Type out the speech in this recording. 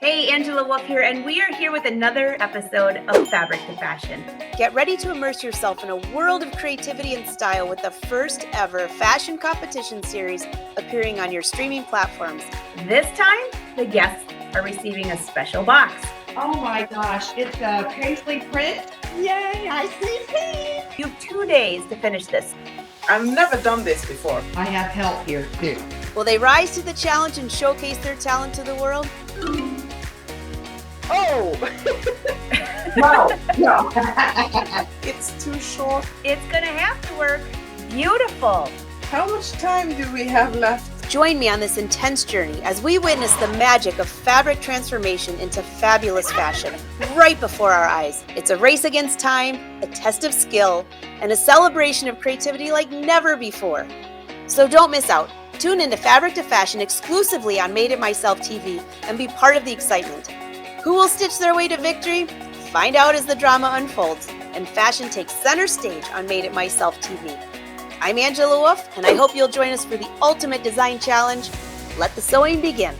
Hey, Angela Wolf here, and we are here with another episode of Fabric to Fashion. Get ready to immerse yourself in a world of creativity and style with the first ever fashion competition series appearing on your streaming platforms. This time, the guests are receiving a special box. Oh my gosh, it's a paisley print. Yay, I see pink. You have 2 days to finish this. I've never done this before. I have help here too. Will they rise to the challenge and showcase their talent to the world? Oh! No. It's too short. It's gonna have to work. Beautiful. How much time do we have left? Join me on this intense journey as we witness the magic of fabric transformation into fabulous fashion right before our eyes. It's a race against time, a test of skill, and a celebration of creativity like never before. So don't miss out. Tune into Fabric to Fashion exclusively on Made It Myself TV and be part of the excitement. Who will stitch their way to victory? Find out as the drama unfolds and fashion takes center stage on Made It Myself TV. I'm Angela Wolf, and I hope you'll join us for the ultimate design challenge. Let the sewing begin.